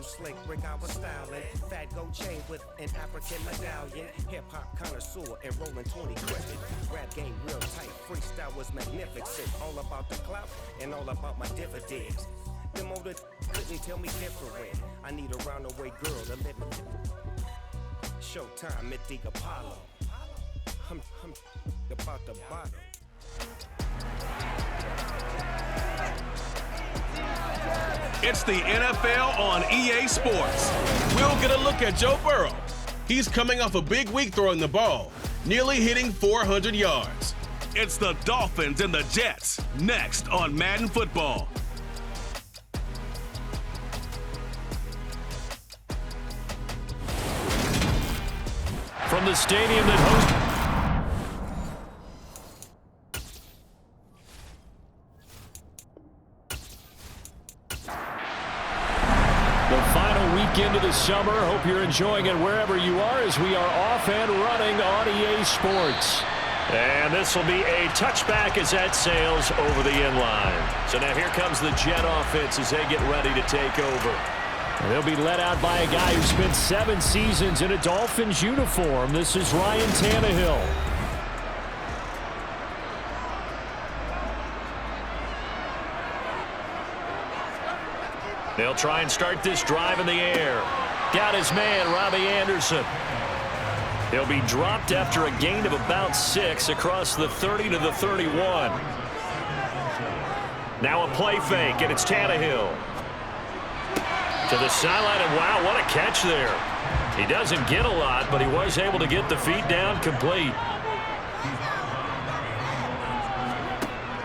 new slick brick I was styling. Fat gold chain with an African medallion. Hip-hop connoisseur and rolling 20 cricket. Rap game real tight, freestyle was magnificent. All about the clout and all about my dividends. Them older couldn't tell me different. I need a roundaway girl to live in. Showtime at the Apollo. I'm about the bottom. It's the NFL on EA Sports. We'll get a look at Joe Burrow. He's coming off a big week throwing the ball, nearly hitting 400 yards. It's the Dolphins and the Jets, next on Madden Football. From the stadium that hosts... Into the summer. Hope you're enjoying it wherever you are as we are off and running on EA Sports. And this will be a touchback as that sails over the inline. So now here comes the Jet offense as they get ready to take over. And they'll be led out by a guy who spent 7 seasons in a Dolphins uniform. This is Ryan Tannehill. They'll try and start this drive in the air. Got his man, Robbie Anderson. He'll be dropped after a gain of about 6 across the 30 to the 31. Now a play fake, and it's Tannehill. To the sideline, and wow, what a catch there. He doesn't get a lot, but he was able to get the feet down complete.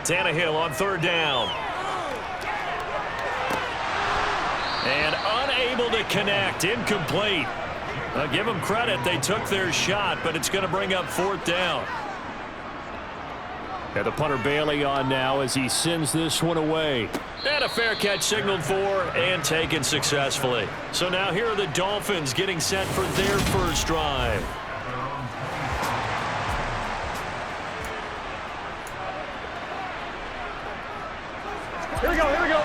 Tannehill on 3rd down. And unable to connect, incomplete. I'll give them credit, they took their shot, but it's going to bring up 4th down. And the punter Bailey on now as he sends this one away. And a fair catch signaled for and taken successfully. So now here are the Dolphins getting set for their first drive. Here we go, here we go.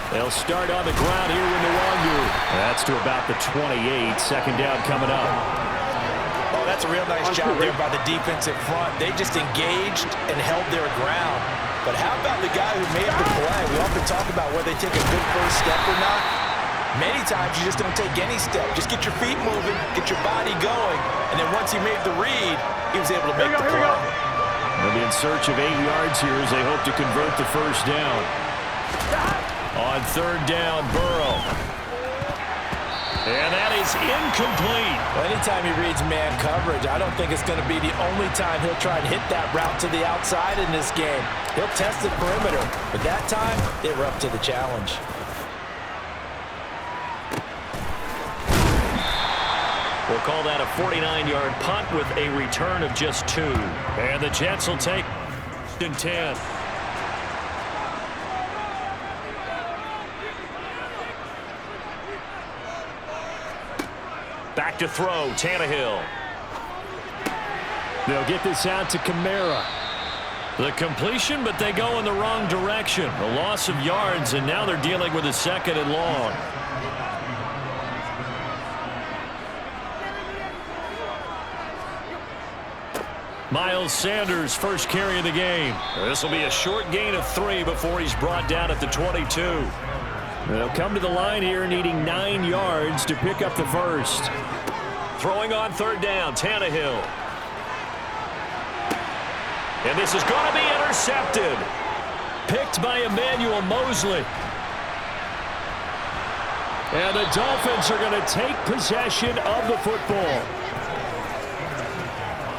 They'll start on the ground here with Nwangu. That's to about the 28. 2nd down coming up. Oh, that's a real nice job there by the defensive front. They just engaged and held their ground. But how about the guy who made the play? We often talk about whether they take a good first step or not. Many times you just don't take any step. Just get your feet moving, get your body going, and then once he made the read, he was able to make the play. They'll be in search of 8 yards here as they hope to convert the first down. On 3rd down, Burrow. And that is incomplete. Well, anytime he reads man coverage, I don't think it's going to be the only time he'll try and hit that route to the outside in this game. He'll test the perimeter, but that time, they were up to the challenge. We'll call that a 49-yard punt with a return of just 2. And the Jets will take in 10. Back to throw, Tannehill. They'll get this out to Kamara. The completion, but they go in the wrong direction. A loss of yards, and now they're dealing with a 2nd and long. Miles Sanders, first carry of the game. This will be a short gain of 3 before he's brought down at the 22. They'll come to the line here needing 9 yards to pick up the first. Throwing on 3rd down, Tannehill. And this is going to be intercepted. Picked by Emmanuel Mosley. And the Dolphins are going to take possession of the football.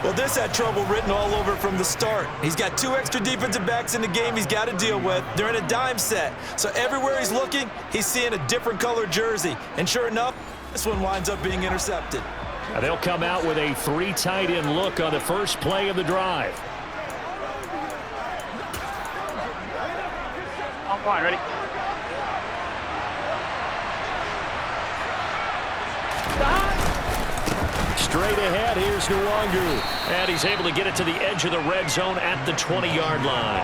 Well, this had trouble written all over from the start. He's got 2 extra defensive backs in the game he's got to deal with. They're in a dime set. So everywhere he's looking, he's seeing a different color jersey. And sure enough, this one winds up being intercepted. Now they'll come out with a 3 tight end look on the first play of the drive. I'm fine, ready? Straight ahead, here's Nwangu. And he's able to get it to the edge of the red zone at the 20-yard line.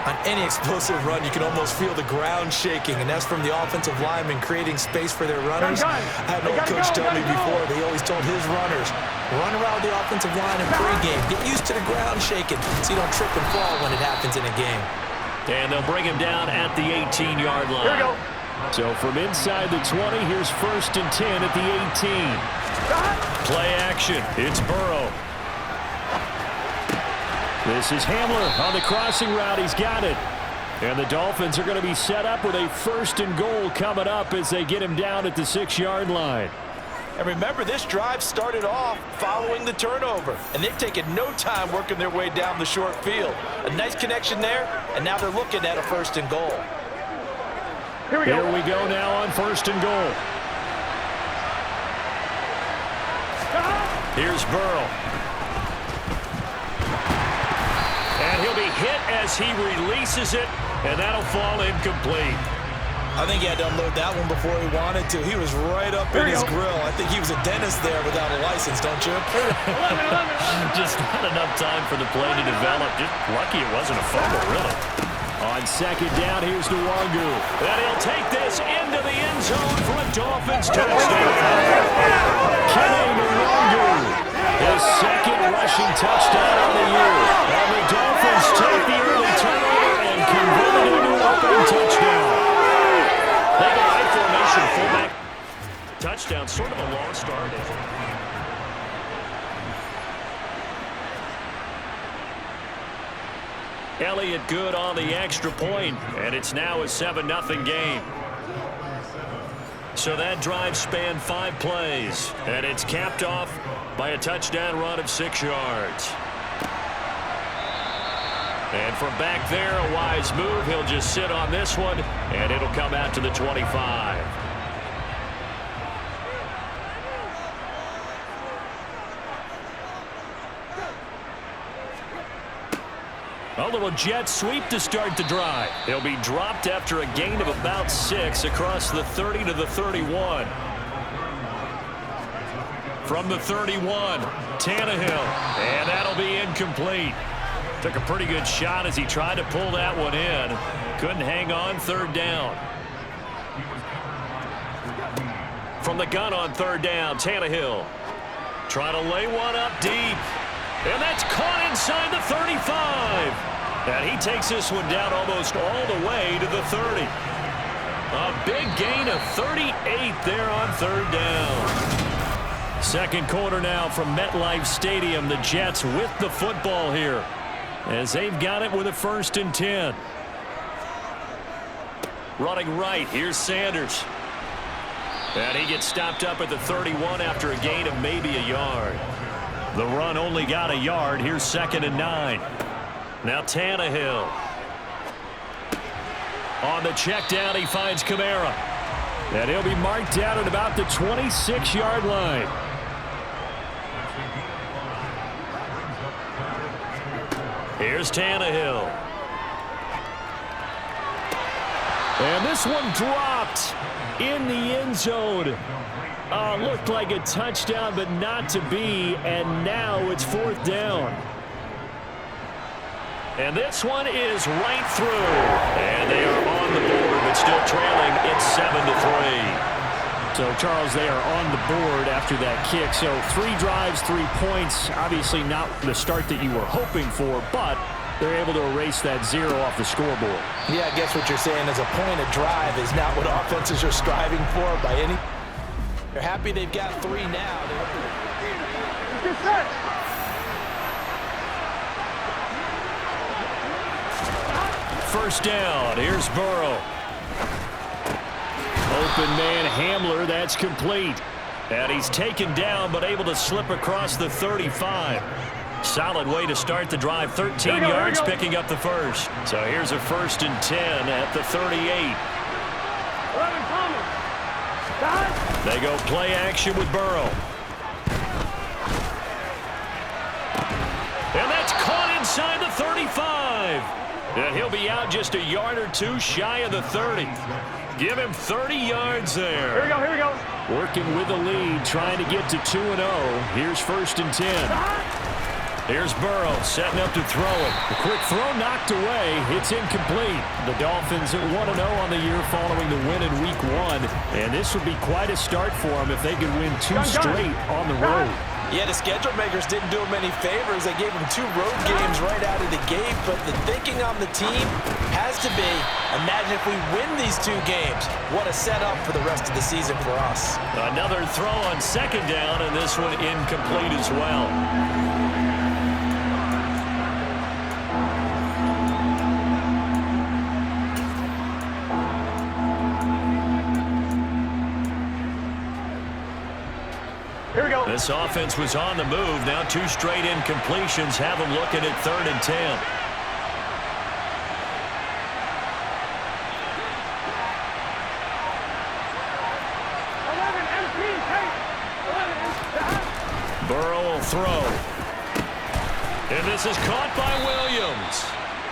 On any explosive run, you can almost feel the ground shaking, and that's from the offensive linemen creating space for their runners. I had an old coach tell me before, they always told his runners, run around the offensive line in pregame. Get used to the ground shaking so you don't trip and fall when it happens in a game. And they'll bring him down at the 18-yard line. Here we go. So from inside the 20, here's 1st and 10 at the 18. Play action. It's Burrow. This is Hamler on the crossing route. He's got it. And the Dolphins are going to be set up with a 1st and goal coming up as they get him down at the 6-yard line. And remember, this drive started off following the turnover, and they've taken no time working their way down the short field. A nice connection there, and now they're looking at a 1st and goal. Here we go now on 1st and goal. Here's Burrow. And he'll be hit as he releases it, and that'll fall incomplete. I think he had to unload that one before he wanted to. He was right up in his grill. I think he was a dentist there without a license, don't you? Just not enough time for the play to develop. Just lucky it wasn't a fumble, really. On 2nd down, here's Nwangu. And he'll take this into the end zone for a Dolphins touchdown. Kenny Nwangu, his 2nd rushing touchdown of the year. And the Dolphins take the early turnover and convert it into a opening touchdown. They go high formation, fullback touchdown, sort of a long start. Elliott good on the extra point, and it's now a 7-0 game. So that drive spanned 5 plays, and it's capped off by a touchdown run of 6 yards. And from back there, a wise move. He'll just sit on this one, and it'll come out to the 25. A little jet sweep to start the drive. He'll be dropped after a gain of about 6 across the 30 to the 31. From the 31, Tannehill, and that'll be incomplete. Took a pretty good shot as he tried to pull that one in. Couldn't hang on, 3rd down. From the gun on 3rd down, Tannehill. Trying to lay one up deep. And that's caught inside the 35. And he takes this one down almost all the way to the 30. A big gain of 38 there on 3rd down. 2nd quarter now from MetLife Stadium. The Jets with the football here, as they've got it with a 1st and 10. Running right, here's Sanders. And he gets stopped up at the 31 after a gain of maybe a yard. The run only got a yard. Here's 2nd and 9. Now Tannehill. On the check down, he finds Kamara. And he'll be marked down at about the 26-yard line. Here's Tannehill. And this one dropped in the end zone. Looked like a touchdown, but not to be. And now it's 4th down. And this one is right through. And they are on the board, but still trailing. It's 7-3. So, Charles, they are on the board after that kick. So 3 drives, 3 points. Obviously not the start that you were hoping for, but they're able to erase that 0 off the scoreboard. Yeah, I guess what you're saying is a point of drive is not what offenses are striving for by any. They're happy they've got 3 now. First down. Here's Burrow. Open man Hamler. That's complete. And he's taken down but able to slip across the 35. Solid way to start the drive. 13 yards picking up the first. So here's a 1st and 10 at the 38. They go play action with Burrow. And that's caught inside the 35. And he'll be out just a yard or 2 shy of the 30. Give him 30 yards there. Here we go, here we go. Working with the lead, trying to get to 2-0. Here's 1st and 10. Here's Burrow setting up to throw it. The quick throw knocked away. It's incomplete. The Dolphins 1-0 on the year following the win in Week 1. And this would be quite a start for them if they could win 2 straight on the road. Yeah, the schedule makers didn't do him any favors. They gave him 2 road games right out of the gate. But the thinking on the team has to be, imagine if we win these 2 games. What a setup for the rest of the season for us. Another throw on second down, and this one incomplete as well. Here we go. This offense was on the move. Now 2 straight incompletions have them looking at 3rd and 10. 11 empty. Burrow will throw. And this is caught by Williams.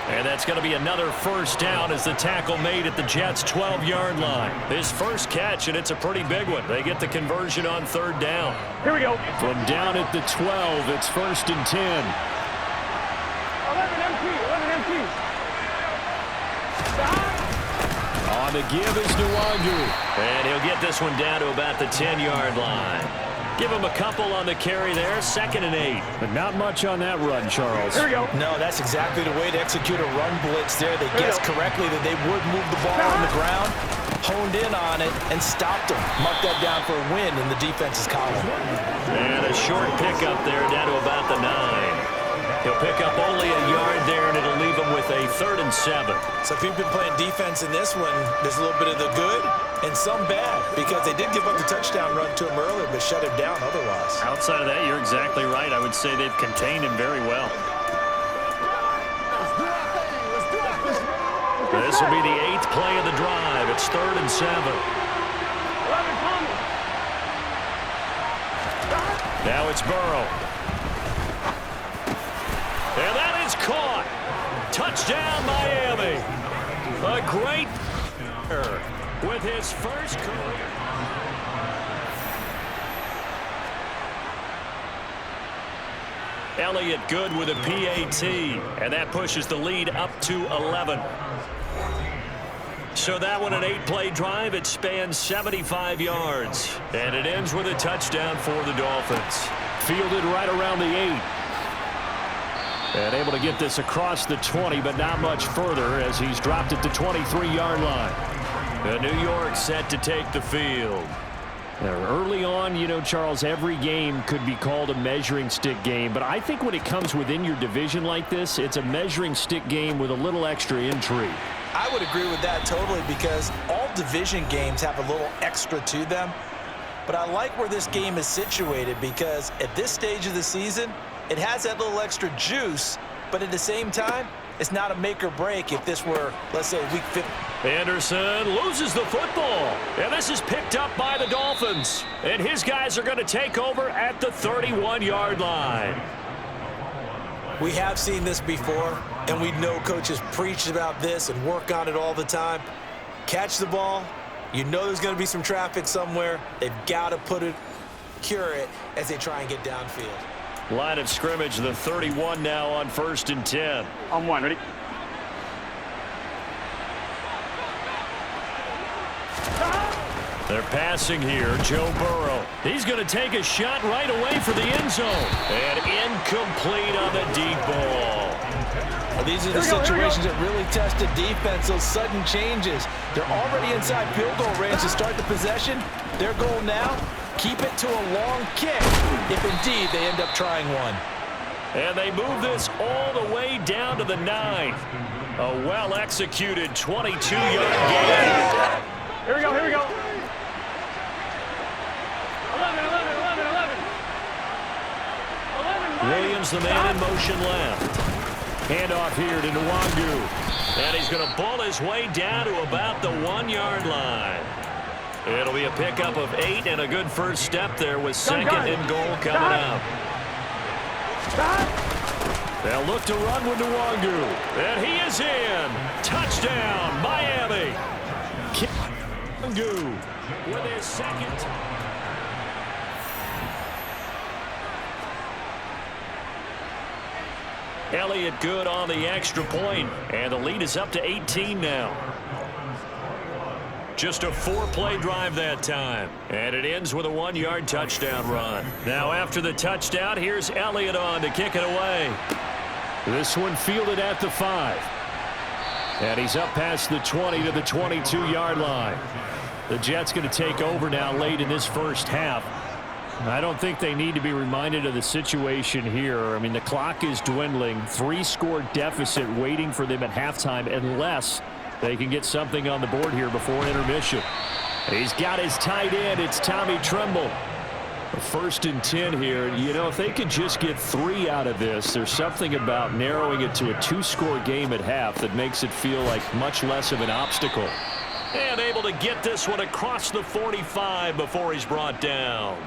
And that's going to be another first down as the tackle made at the Jets' 12-yard line. His first catch, and it's a pretty big one. They get the conversion on 3rd down. Here we go. From down at the 12, it's 1st and 10. 11 empty. 11 empty. On the give is Nwangu. And he'll get this one down to about the 10-yard line. Give him a couple on the carry there, 2nd and 8. But not much on that run, Charles. Here we go. No, that's exactly the way to execute a run blitz there. They guessed correctly that they would move the ball on the ground, honed in on it, and stopped them. Marked that down for a win in the defense's column. And a short pickup there down to about the 9. He'll pick up only a yard there, and it'll leave him with a 3rd and 7. So if you've been playing defense in this one, there's a little bit of the good and some bad, because they did give up the touchdown run to him earlier, but shut him down otherwise. Outside of that, you're exactly right. I would say they've contained him very well. This will be the 8th play of the drive. It's 3rd and 7. Now it's Burrow. And that is caught. Touchdown, Miami. A great with his first career. Elliott good with a PAT, and that pushes the lead up to 11. So that one, an 8-play drive. It spans 75 yards, and it ends with a touchdown for the Dolphins. Fielded right around the 8. And able to get this across the 20, but not much further as he's dropped it to 23-yard line. And New York set to take the field. Now, early on, you know, Charles, every game could be called a measuring stick game. But I think when it comes within your division like this, it's a measuring stick game with a little extra intrigue. I would agree with that totally, because all division games have a little extra to them. But I like where this game is situated, because at this stage of the season, it has that little extra juice, but at the same time, it's not a make or break if this were, let's say, week 50. Anderson loses the football, and this is picked up by the Dolphins. And his guys are going to take over at the 31-yard line. We have seen this before, and we know coaches preach about this and work on it all the time. Catch the ball. You know there's going to be some traffic somewhere. They've got to cure it as they try and get downfield. Line of scrimmage, the 31 now on 1st and 10. On 1, ready? They're passing here. Joe Burrow. He's going to take a shot right away for the end zone. And incomplete on the deep ball. Well, these are the situations that really test the defense, those sudden changes. They're already inside field goal range to start the possession. Their goal now, keep it to a long kick, if indeed they end up trying one. And they move this all the way down to the 9. A well-executed 22-yard gain. Here we go, here we go. 11. Williams, the man in motion left. Handoff here to Nwangu. And he's going to ball his way down to about the 1-yard line. It'll be a pickup of 8 and a good first step there with 2nd and goal coming up. They'll look to run with Nwangu. And he is in. Touchdown, Miami. Nwangu with his 2nd. Elliott good on the extra point, and the lead is up to 18 now. Just a 4-play drive that time, and it ends with a 1-yard touchdown run. Now after the touchdown, here's Elliott on to kick it away. This one fielded at the 5. And he's up past the 20 to the 22-yard line. The Jets going to take over now late in this first half. I don't think they need to be reminded of the situation here. I mean, the clock is dwindling. 3-score deficit waiting for them at halftime unless they can get something on the board here before intermission. He's got his tight end. It's Tommy Tremble. 1st and 10 here. You know, if they could just get 3 out of this, there's something about narrowing it to a 2-score game at half that makes it feel like much less of an obstacle. And able to get this one across the 45 before he's brought down.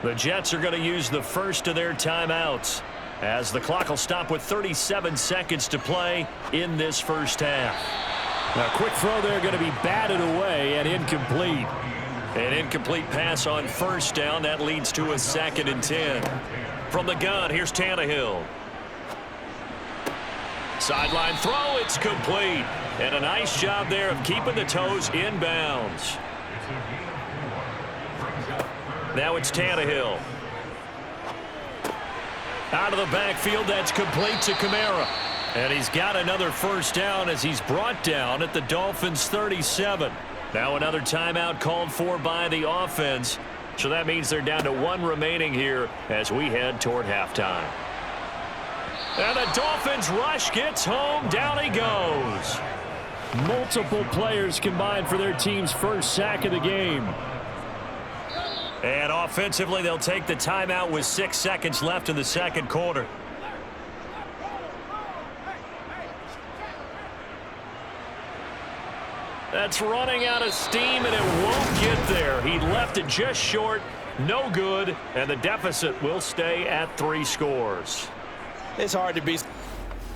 The Jets are going to use the first of their timeouts as the clock will stop with 37 seconds to play in this first half. Now, quick throw there going to be batted away and incomplete. An incomplete pass on first down. That leads to a 2nd and 10. From the gun, here's Tannehill. Sideline throw, it's complete. And a nice job there of keeping the toes in bounds. Now it's Tannehill. Out of the backfield, that's complete to Kamara. And he's got another first down as he's brought down at the Dolphins' 37. Now another timeout called for by the offense. So that means they're down to 1 remaining here as we head toward halftime. And the Dolphins rush gets home. Down he goes. Multiple players combined for their team's first sack of the game. And offensively, they'll take the timeout with 6 seconds left in the second quarter. That's running out of steam, and it won't get there. He left it just short. No good, and the deficit will stay at 3 scores. It's hard to be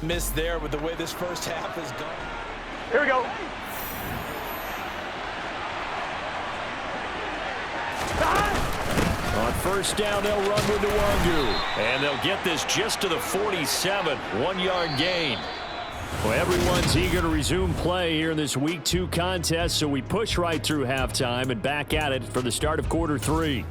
missed there with the way this first half has gone. Here we go. On first down, they'll run with Nwangu. And they'll get this just to the 47. 1-yard gain. Well, everyone's eager to resume play here in this Week 2 contest, so we push right through halftime and back at it for the start of quarter 3.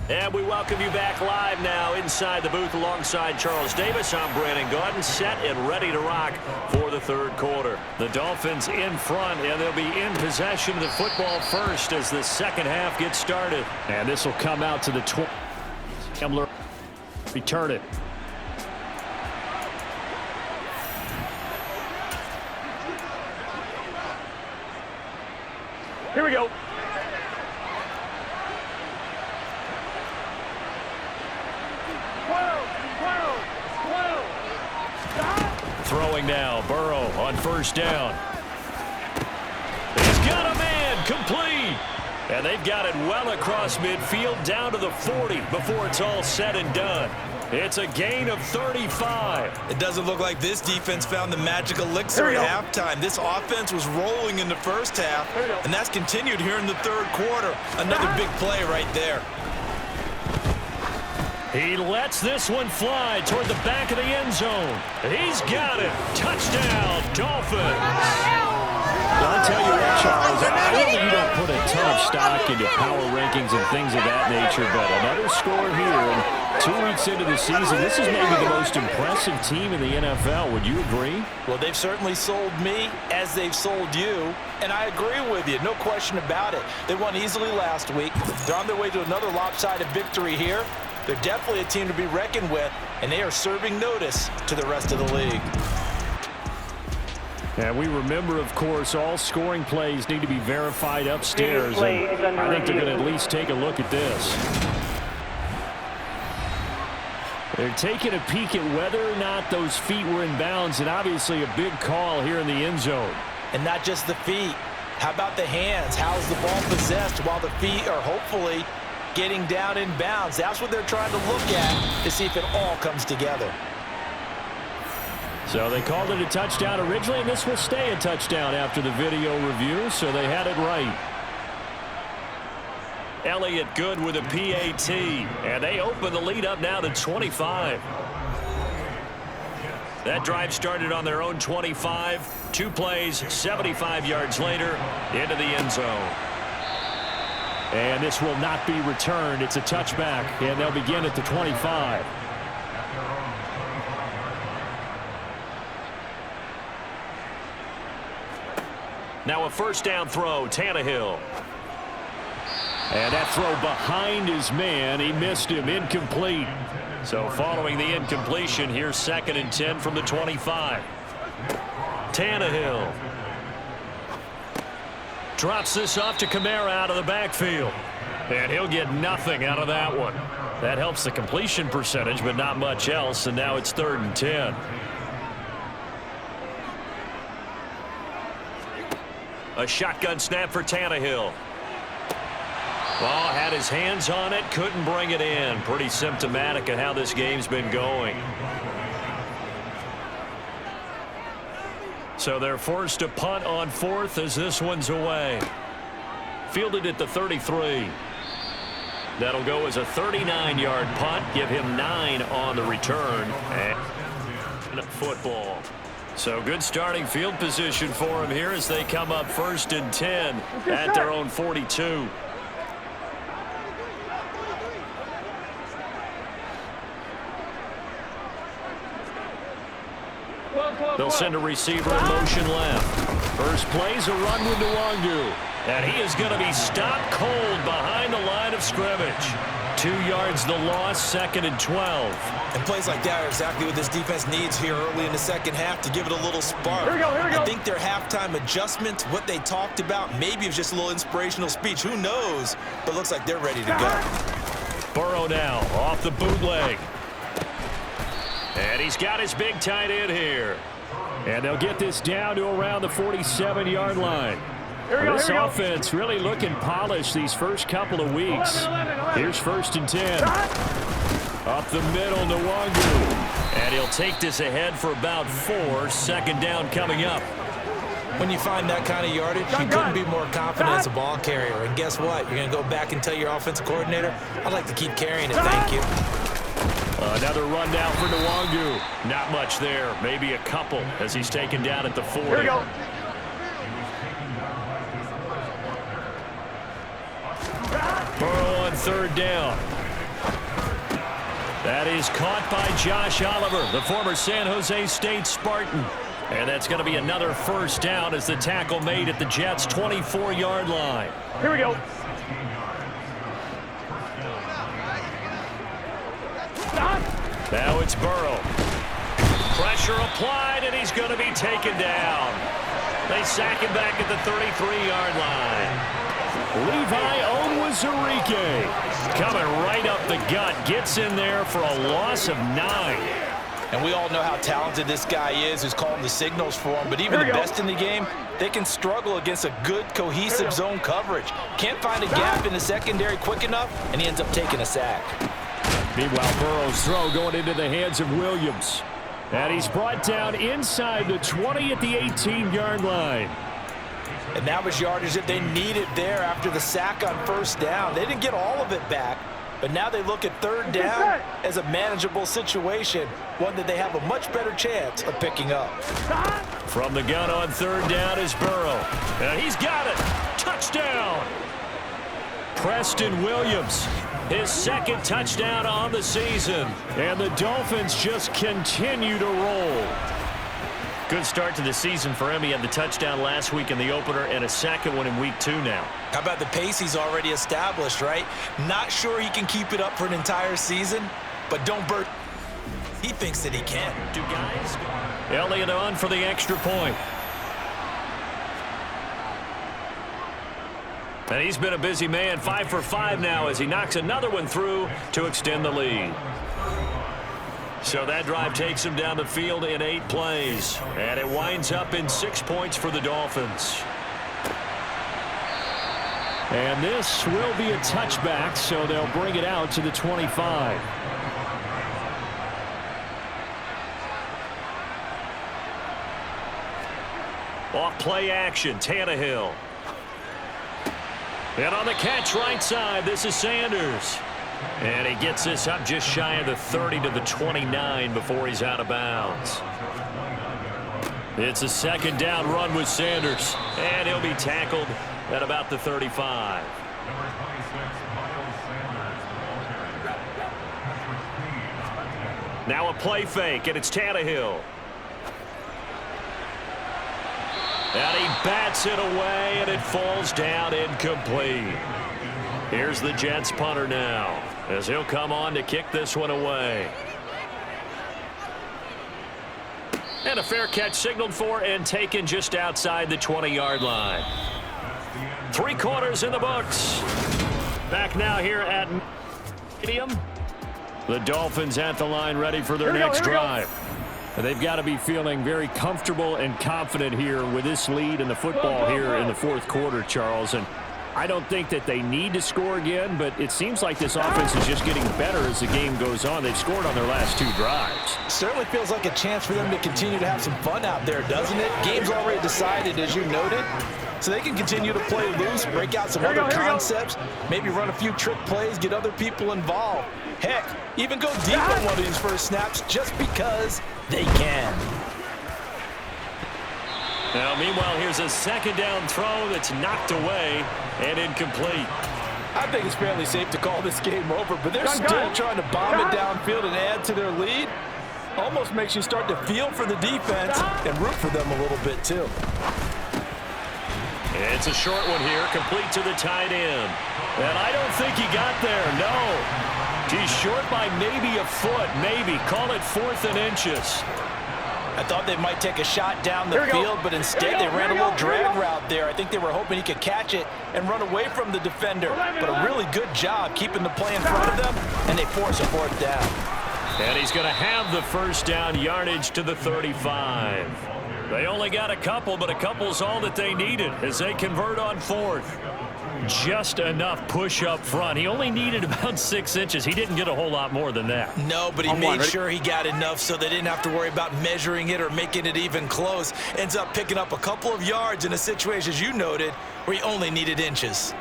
And we welcome you back live now inside the booth alongside Charles Davis. I'm Brandon Gaudin, set and ready to rock for the third quarter. The Dolphins in front, and they'll be in possession of the football first as the second half gets started. And this will come out to the 20. Kemmler return it. Here we go. Throwing now, Burrow on first down. He's got a man, complete. And they've got it well across midfield down to the 40 before it's all said and done. It's a gain of 35. It doesn't look like this defense found the magic elixir at halftime. This offense was rolling in the first half, and that's continued here in the third quarter. Another big play right there. He lets this one fly toward the back of the end zone. He's got it. Touchdown, Dolphins. I'll tell you what, Charles, I know you don't put a ton of stock into power rankings and things of that nature, but another score here, and 2 weeks into the season, this is maybe the most impressive team in the NFL. Would you agree? Well, they've certainly sold me as they've sold you, and I agree with you, no question about it. They won easily last week. They're on their way to another lopsided victory here. They're definitely a team to be reckoned with, and they are serving notice to the rest of the league. And we remember, of course, all scoring plays need to be verified upstairs. And I think they're going to at least take a look at this. They're taking a peek at whether or not those feet were in bounds, and obviously a big call here in the end zone. And not just the feet. How about the hands? How's the ball possessed while the feet are hopefully getting down in bounds? That's what they're trying to look at to see if it all comes together. So they called it a touchdown originally, and this will stay a touchdown after the video review, so they had it right. Elliott good with a PAT. And they open the lead up now to 25. That drive started on their own 25. 2 plays, 75 yards later, into the end zone. And this will not be returned. It's a touchback, and they'll begin at the 25. Now a first down throw, Tannehill. And that throw behind his man. He missed him, incomplete. So following the incompletion, here's 2nd and 10 from the 25. Tannehill drops this off to Kamara out of the backfield. And he'll get nothing out of that one. That helps the completion percentage, but not much else. And now it's 3rd and 10. A shotgun snap for Tannehill. Ball had his hands on it, couldn't bring it in. Pretty symptomatic of how this game's been going. So they're forced to punt on 4th as this one's away. Fielded at the 33. That'll go as a 39-yard punt. Give him 9 on the return. And football. So good starting field position for him here as they come up 1st and 10 at their own 42. They'll send a receiver in motion left. First play's a run with Nwangu. And he is going to be stopped cold behind the line of scrimmage. 2 yards the loss, 2nd and 12. And plays like that are exactly what this defense needs here early in the second half to give it a little spark. Here we go, here we go. I think their halftime adjustment, what they talked about, maybe it was just a little inspirational speech. Who knows? But looks like they're ready to go. Burrow now off the bootleg. And he's got his big tight end here. And they'll get this down to around the 47-yard line. This offense really looking polished these first couple of weeks. 11. Here's 1st and 10. Up the middle, Nwangu. And he'll take this ahead for about 4. 2nd down coming up. When you find that kind of yardage, you couldn't be more confident as a ball carrier. And guess what? You're going to go back and tell your offensive coordinator, I'd like to keep carrying it, thank you. Another run down for Nwangu. Not much there. Maybe a couple as he's taken down at the 40. Here we go. Burrow on 3rd down. That is caught by Josh Oliver, the former San Jose State Spartan. And that's going to be another first down as the tackle made at the Jets' 24-yard line. Here we go. Now it's Burrow. Pressure applied, and he's going to be taken down. They sack him back at the 33-yard line. Levi Onwuzurike coming right up the gut. Gets in there for a loss of 9. And we all know how talented this guy is who's calling the signals for him. But even the best in the game, they can struggle against a good, cohesive zone coverage. Can't find a gap in the secondary quick enough, and he ends up taking a sack. Meanwhile, Burrow's throw going into the hands of Williams. And he's brought down inside the 20 at the 18-yard line. And that was yardage that they needed there after the sack on 1st down. They didn't get all of it back, but now they look at 3rd down as a manageable situation, one that they have a much better chance of picking up. From the gun on 3rd down is Burrow. And he's got it. Touchdown. Preston Williams, his 2nd touchdown on the season. And the Dolphins just continue to roll. Good start to the season for him. He had the touchdown last week in the opener and a 2nd one in week 2 now. How about the pace he's already established, right? Not sure he can keep it up for an entire season, but don't burn. He thinks that he can. Two guys. Elliott on for the extra point. And he's been a busy man, 5 for 5 now as he knocks another one through to extend the lead. So that drive takes him down the field in 8 plays. And it winds up in 6 points for the Dolphins. And this will be a touchback, so they'll bring it out to the 25. Off play action, Tannehill. And on the catch right side, this is Sanders. And he gets this up just shy of the 30 to the 29 before he's out of bounds. It's a second down run with Sanders. And he'll be tackled at about the 35. Now a play fake, and it's Tannehill. And he bats it away, and it falls down incomplete. Here's the Jets punter now, as he'll come on to kick this one away. And a fair catch signaled for and taken just outside the 20-yard line. 3 quarters in the books. Back now here at Stadium. The Dolphins at the line ready for their next drive. They've got to be feeling very comfortable and confident here with this lead in the football here in the fourth quarter, Charles. And I don't think that they need to score again, but it seems like this offense is just getting better as the game goes on. They've scored on their last 2 drives. Certainly feels like a chance for them to continue to have some fun out there, doesn't it? Game's already decided, as you noted. So they can continue to play loose, break out some other concepts, maybe run a few trick plays, get other people involved. Heck, even go deep on one of these first snaps just because they can. Now, meanwhile, here's a second down throw that's knocked away and incomplete. I think it's fairly safe to call this game over, but they're still trying to bomb it downfield and add to their lead. Almost makes you start to feel for the defense and root for them a little bit, too. It's a short one here, complete to the tight end. And I don't think he got there, no. He's short by maybe a foot, maybe. Call it 4th and inches. I thought they might take a shot down the field, but instead they ran a little drag route there. I think they were hoping he could catch it and run away from the defender. But a really good job keeping the play in front of them, and they force a 4th down. And he's going to have the first down yardage to the 35. They only got a couple, but a couple's all that they needed as they convert on 4th. Just enough push up front. He only needed about 6 inches. He didn't get a whole lot more than that. No, but he made sure he got enough so they didn't have to worry about measuring it or making it even close. Ends up picking up a couple of yards in a situation, as you noted, where he only needed inches.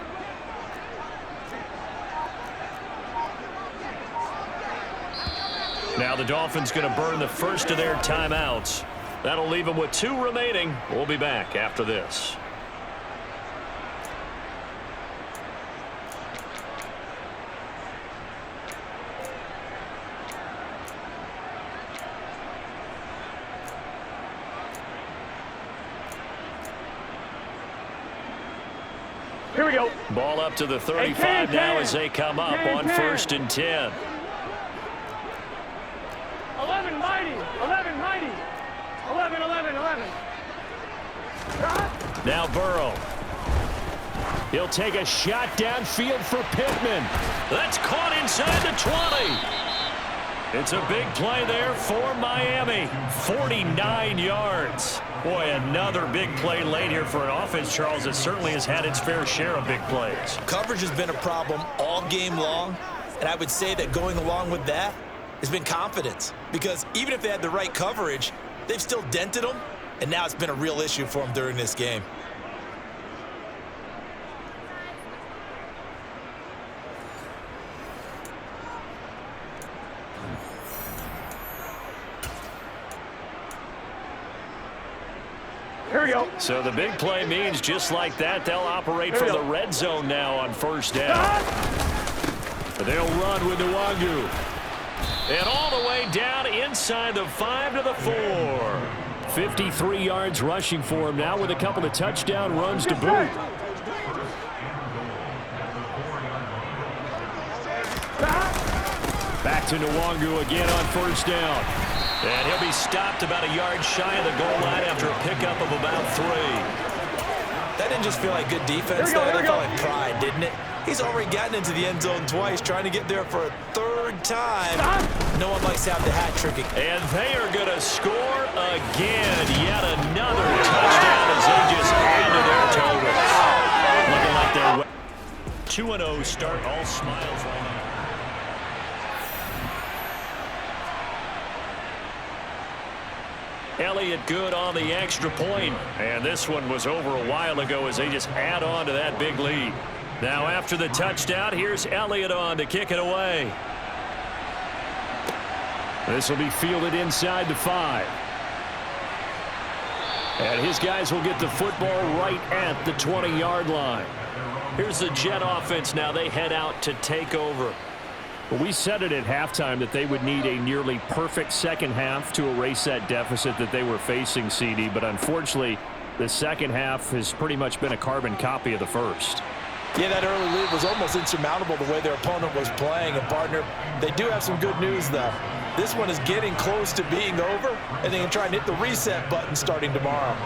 Now the Dolphins going to burn the first of their timeouts. That'll leave them with 2 remaining. We'll be back after this. Here we go. Ball up to the 35 now as they come up on 1st and 10. 11 mighty. 11 mighty. 11, 11, 11. Now Burrow. He'll take a shot downfield for Pittman. That's caught inside the 20. It's a big play there for Miami. 49 yards. Boy, another big play late here for an offense, Charles, that certainly has had its fair share of big plays. Coverage has been a problem all game long, and I would say that going along with that has been confidence. Because even if they had the right coverage, they've still dented them, and now it's been a real issue for them during this game. Here we go. So the big play means just like that, they'll operate from the red zone now on 1st down. They'll run with Nwangu. And all the way down inside the 5 to the 4. 53 yards rushing for him now with a couple of touchdown runs to boot. Back to Nwangu again on 1st down. And he'll be stopped about a yard shy of the goal line after a pickup of about 3. That didn't just feel like good defense, though. That felt like pride, didn't it? He's already gotten into the end zone twice, trying to get there for a 3rd time. No one likes to have the hat trick. And they are going to score again. Yet another touchdown as they just add to their total. Looking like they're 2-0 start, all smiles right now. Elliott good on the extra point. And this one was over a while ago as they just add on to that big lead. Now after the touchdown, here's Elliott on to kick it away. This will be fielded inside the 5. And his guys will get the football right at the 20-yard line. Here's the Jet offense now. They head out to take over. Well, we said it at halftime that they would need a nearly perfect second half to erase that deficit that they were facing, CD. But unfortunately, the second half has pretty much been a carbon copy of the first. Yeah, that early lead was almost insurmountable the way their opponent was playing. And, partner, they do have some good news, though. This one is getting close to being over, and they can try and hit the reset button starting tomorrow.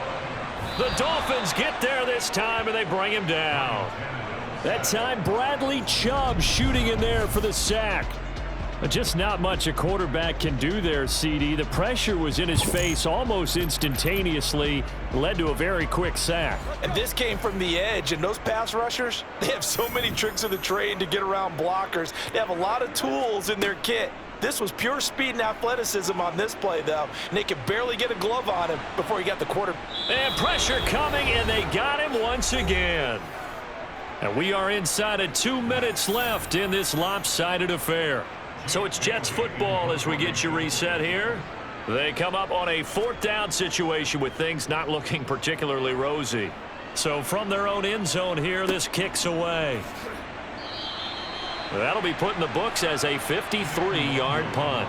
The Dolphins get there this time, and they bring him down. That time, Bradley Chubb shooting in there for the sack. Just not much a quarterback can do there, CD. The pressure was in his face almost instantaneously, led to a very quick sack. And this came from the edge, and those pass rushers, they have so many tricks of the trade to get around blockers. They have a lot of tools in their kit. This was pure speed and athleticism on this play, though, and they could barely get a glove on him before he got the quarter. And pressure coming, and they got him once again. And we are inside of 2 minutes left in this lopsided affair. So it's Jets football as we get you reset here. They come up on a 4th down situation with things not looking particularly rosy. So from their own end zone here, this kicks away. That'll be put in the books as a 53-yard punt.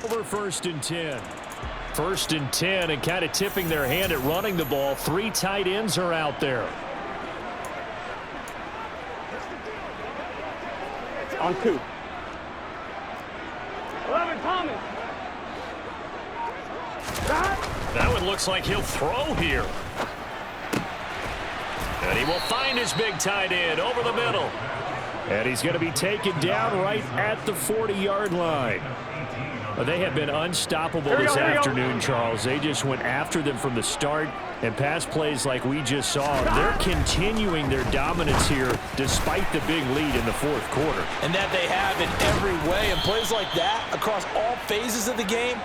Over 1st and 10. 1st and 10, and kind of tipping their hand at running the ball. 3 tight ends are out there. On 2. 11, Thomas. That one looks like he'll throw here. And he will find his big tight end over the middle. And he's going to be taken down right at the 40-yard line. They have been unstoppable this afternoon, Charles. They just went after them from the start, and pass plays like we just saw. They're continuing their dominance here despite the big lead in the 4th quarter. And that they have in every way. And plays like that across all phases of the game,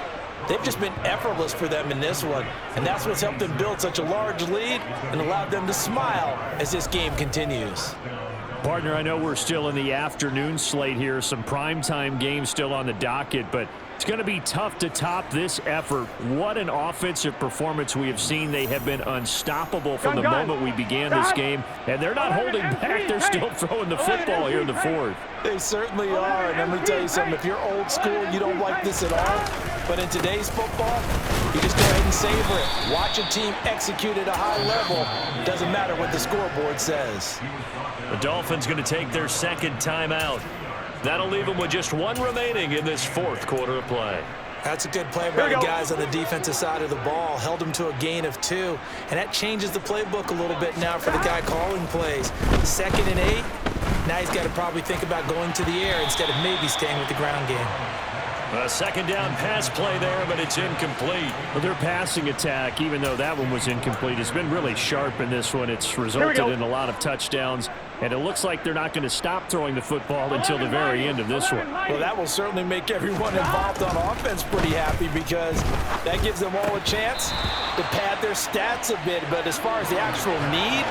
they've just been effortless for them in this one. And that's what's helped them build such a large lead and allowed them to smile as this game continues. Partner, I know we're still in the afternoon slate here, some primetime games still on the docket, but it's going to be tough to top this effort. What an offensive performance we have seen. They have been unstoppable from the moment we began this game, and they're not holding back. They're still throwing the football here in the 4th. They certainly are, and let me tell you something. If you're old school, you don't like this at all, but in today's football, you just go ahead and savor it. Watch a team execute at a high level. Doesn't matter what the scoreboard says. The Dolphins going to take their 2nd timeout. That'll leave them with just 1 remaining in this 4th quarter of play. That's a good play by the guys on the defensive side of the ball. Held them to a gain of 2, and that changes the playbook a little bit now for the guy calling plays. 2nd and 8, now he's got to probably think about going to the air instead of maybe staying with the ground game. A 2nd down pass play there, but it's incomplete. Well, their passing attack, even though that one was incomplete, has been really sharp in this one. It's resulted in a lot of touchdowns, and it looks like they're not going to stop throwing the football until the very end of this one. Well, that will certainly make everyone involved on offense pretty happy because that gives them all a chance to pad their stats a bit. But as far as the actual need,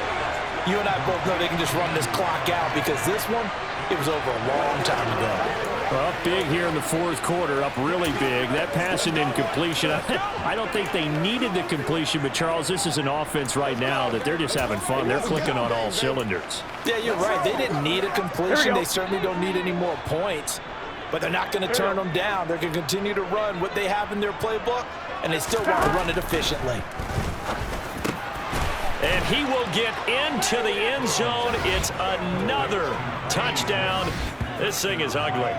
you and I both know they can just run this clock out because this one, it was over a long time ago. Well, up big here in the 4th quarter, up really big. That pass and incompletion, I don't think they needed the completion, but Charles, this is an offense right now that they're just having fun. They're clicking on all cylinders. Yeah, you're right. They didn't need a completion. They certainly don't need any more points, but they're not going to turn them down. They're going to continue to run what they have in their playbook, and they still want to run it efficiently. And he will get into the end zone. It's another touchdown. This thing is ugly.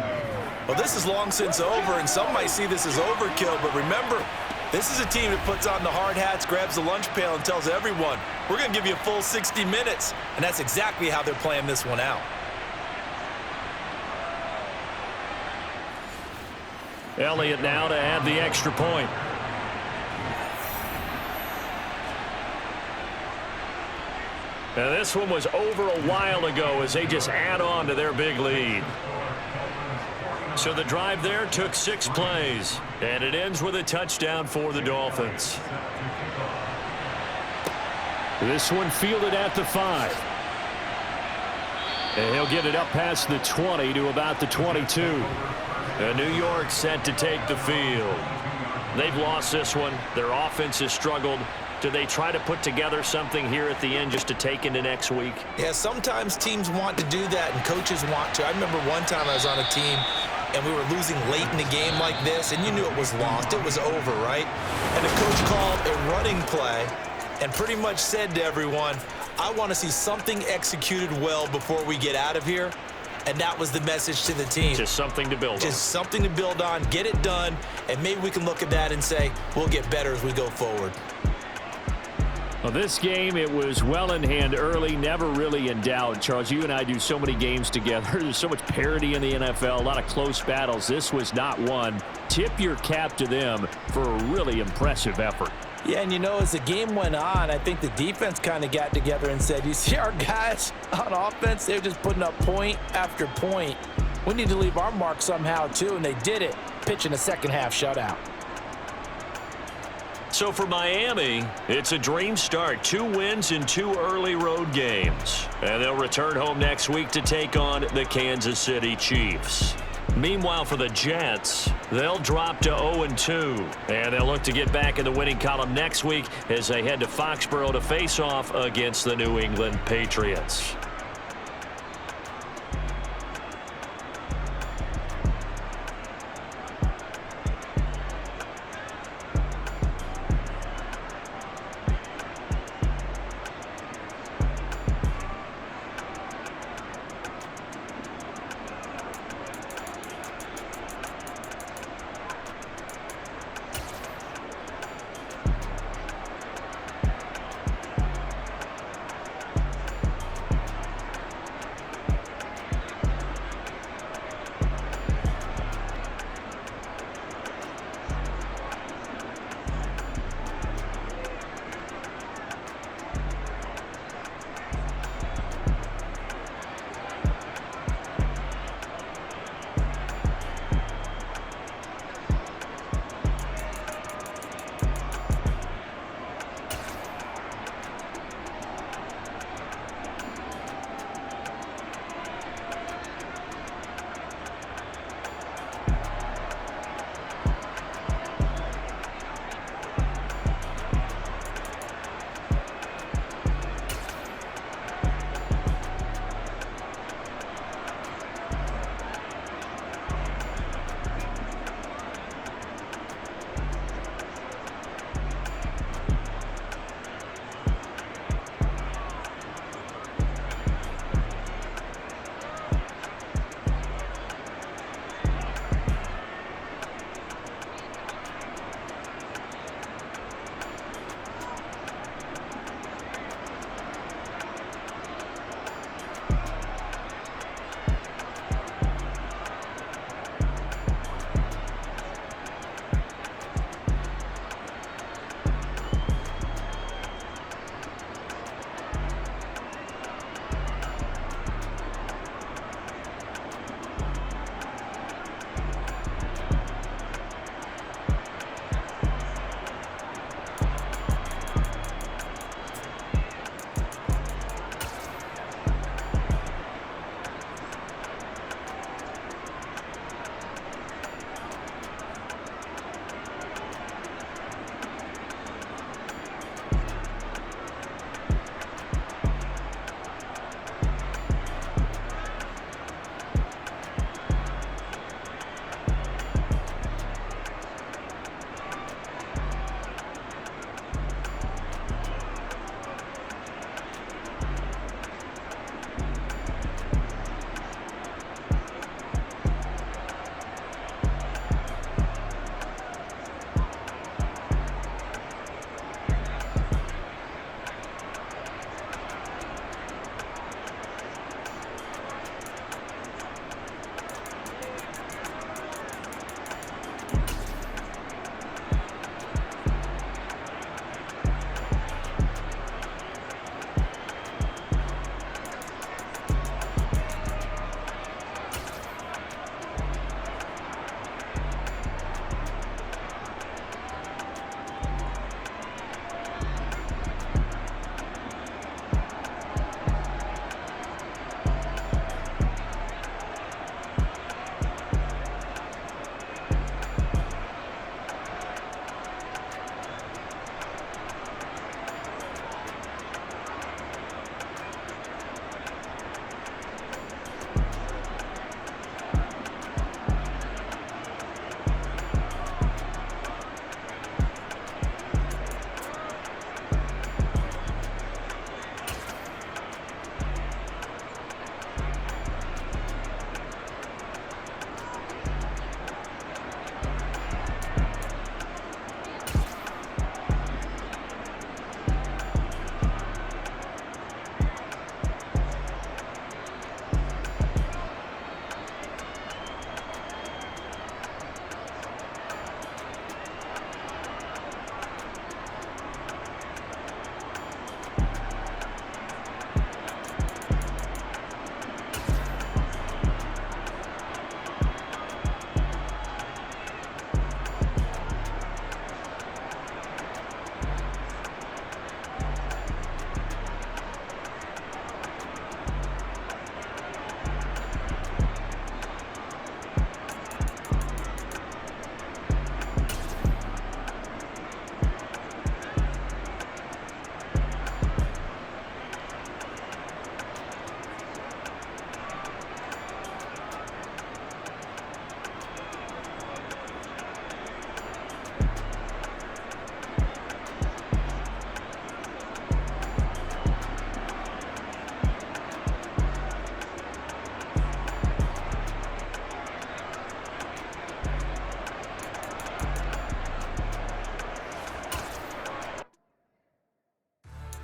Well, this is long since over, and some might see this as overkill, but remember, this is a team that puts on the hard hats, grabs the lunch pail, and tells everyone, we're going to give you a full 60 minutes, and that's exactly how they're playing this one out. Elliott now to add the extra point. Now this one was over a while ago as they just add on to their big lead. So the drive there took 6 plays, and it ends with a touchdown for the Dolphins. This one fielded at the 5. And he'll get it up past the 20 to about the 22. And New York set to take the field. They've lost this one. Their offense has struggled. Do they try to put together something here at the end just to take into next week? Yeah, sometimes teams want to do that and coaches want to. I remember one time I was on a team and we were losing late in the game like this, and you knew it was lost. It was over, right? And the coach called a running play and pretty much said to everyone, I want to see something executed well before we get out of here. And that was the message to the team. Just something to build on. Just something to build on, get it done, and maybe we can look at that and say, we'll get better as we go forward. Well, this game, it was well in hand early, never really in doubt. Charles, you and I do so many games together. There's so much parity in the NFL, a lot of close battles. This was not one. Tip your cap to them for a really impressive effort. Yeah, and you know, as the game went on, I think the defense kind of got together and said, you see our guys on offense, they're just putting up point after point. We need to leave our mark somehow, too, and they did it, pitching a second-half shutout. So for Miami, it's a dream start. 2 wins in 2 early road games. And they'll return home next week to take on the Kansas City Chiefs. Meanwhile, for the Jets, they'll drop to 0-2. And they'll look to get back in the winning column next week as they head to Foxborough to face off against the New England Patriots.